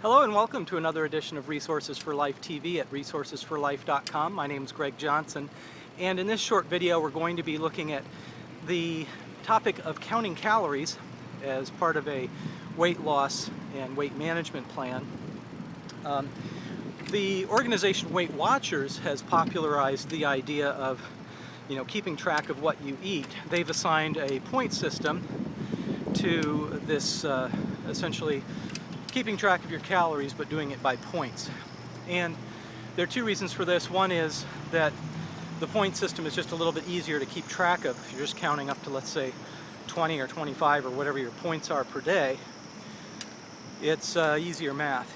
Hello and welcome to another edition of Resources for Life TV at resourcesforlife.com. My name is Greg Johnson, and in this short video we're going to be looking at the topic of counting calories as part of a weight loss and weight management plan. The organization Weight Watchers has popularized the idea of keeping track of what you eat. They've assigned a point system to this essentially keeping track of your calories, but doing it by points. And there are two reasons for this. One is that the point system is just a little bit easier to keep track of. If you're just counting up to, let's say, 20 or 25 or whatever your points are per day, it's easier math,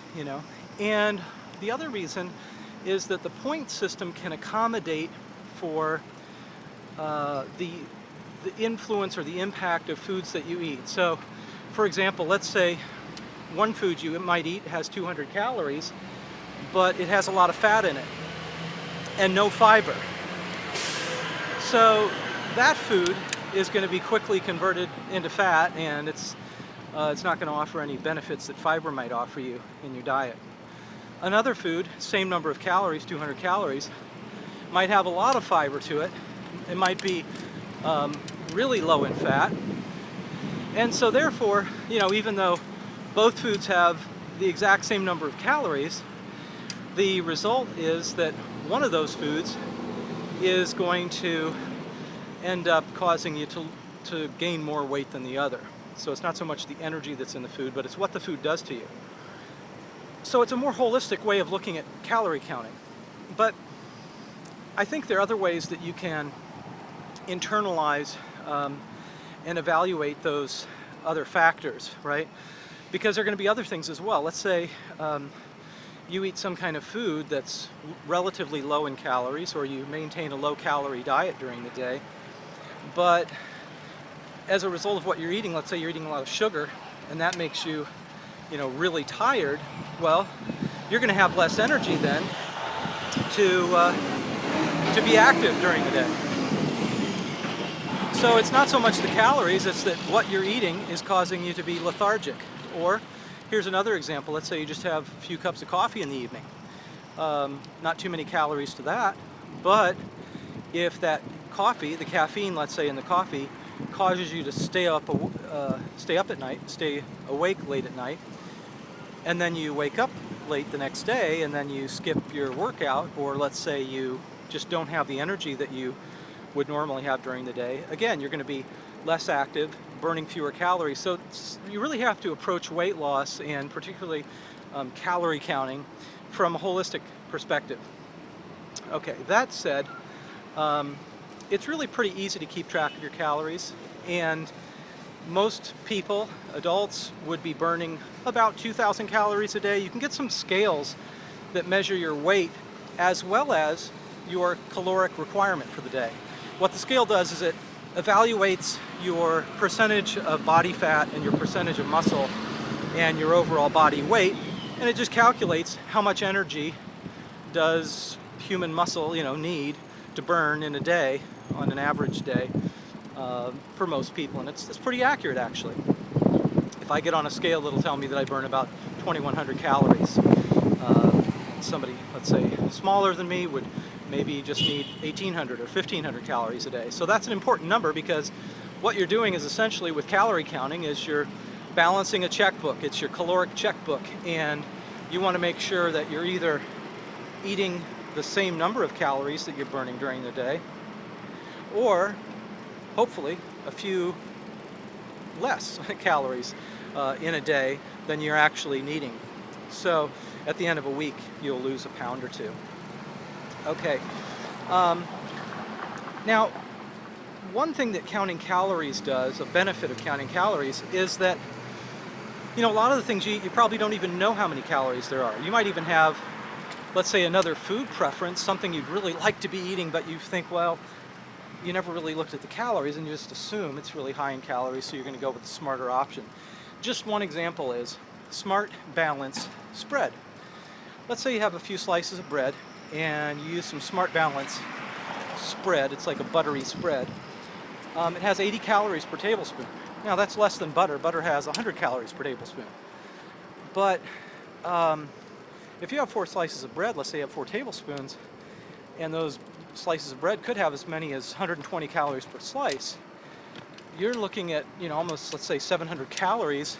And the other reason is that the point system can accommodate for the influence or the impact of foods that you eat. So, for example, let's say one food you might eat has 200 calories, but it has a lot of fat in it and no fiber. So that food is going to be quickly converted into fat, and it's not going to offer any benefits that fiber might offer you in your diet. Another food, same number of calories, 200 calories, might have a lot of fiber to it. It might be really low in fat. And so therefore, even though both foods have the exact same number of calories, the result is that one of those foods is going to end up causing you to gain more weight than the other. So it's not so much the energy that's in the food, but it's what the food does to you. So it's a more holistic way of looking at calorie counting. But I think there are other ways that you can internalize and evaluate those other factors, right? Because there are going to be other things as well. Let's say you eat some kind of food that's relatively low in calories, or you maintain a low-calorie diet during the day, but as a result of what you're eating, let's say you're eating a lot of sugar, and that makes you, really tired. Well, you're going to have less energy then to be active during the day. So it's not so much the calories, it's that what you're eating is causing you to be lethargic. Or here's another example. Let's say you just have a few cups of coffee in the evening. Not too many calories to that, but if that coffee, the caffeine, let's say in the coffee, causes you to stay up at night, stay awake late at night, and then you wake up late the next day and then you skip your workout, or let's say you just don't have the energy that you would normally have during the day, again, you're going to be less active, burning fewer calories. So you really have to approach weight loss, and particularly calorie counting, from a holistic perspective. Okay, that said, it's really pretty easy to keep track of your calories, and most people, adults, would be burning about 2,000 calories a day. You can get some scales that measure your weight as well as your caloric requirement for the day. What the scale does is it evaluates your percentage of body fat and your percentage of muscle and your overall body weight, and it just calculates how much energy does human muscle need to burn in a day, on an average day, for most people. And it's pretty accurate, actually. If I get on a scale, it'll tell me that I burn about 2,100 calories. Somebody, let's say, smaller than me would maybe just need 1,800 or 1,500 calories a day. So that's an important number, because what you're doing is essentially, with calorie counting, is you're balancing a checkbook. It's your caloric checkbook, and you want to make sure that you're either eating the same number of calories that you're burning during the day, or hopefully a few less calories in a day than you're actually needing. So at the end of a week, you'll lose a pound or two. Okay. Now, one thing that counting calories does, a benefit of counting calories, is that, a lot of the things you eat, you probably don't even know how many calories there are. You might even have, let's say, another food preference, something you'd really like to be eating, but you think, well, you never really looked at the calories, and you just assume it's really high in calories, so you're going to go with the smarter option. Just one example is Smart Balance Spread. Let's say you have a few slices of bread, and you use some Smart Balance spread. It's like a buttery spread. It has 80 calories per tablespoon. Now that's less than butter. Butter has 100 calories per tablespoon. But if you have 4 slices of bread, let's say you have 4 tablespoons, and those slices of bread could have as many as 120 calories per slice, you're looking at, almost, let's say, 700 calories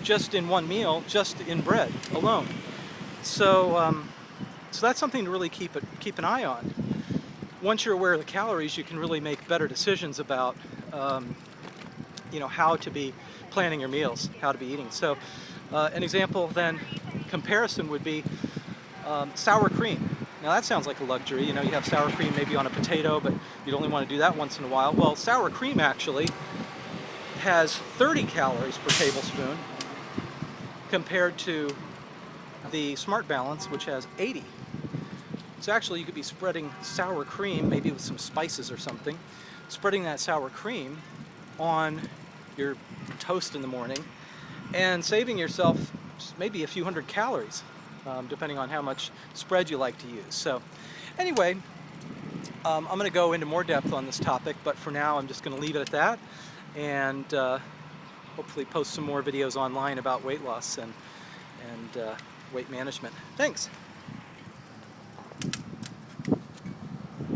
just in one meal, just in bread alone. So, so that's something to really keep an eye on. Once you're aware of the calories, you can really make better decisions about, how to be planning your meals, how to be eating. So, an example then, comparison would be sour cream. Now that sounds like a luxury. You have sour cream maybe on a potato, but you'd only want to do that once in a while. Well, sour cream actually has 30 calories per tablespoon compared to the Smart Balance, which has 80. So actually you could be spreading sour cream, maybe with some spices or something, spreading that sour cream on your toast in the morning and saving yourself maybe a few hundred calories, depending on how much spread you like to use. So anyway, I'm going to go into more depth on this topic, but for now I'm just going to leave it at that, and hopefully post some more videos online about weight loss and weight management. Thanks.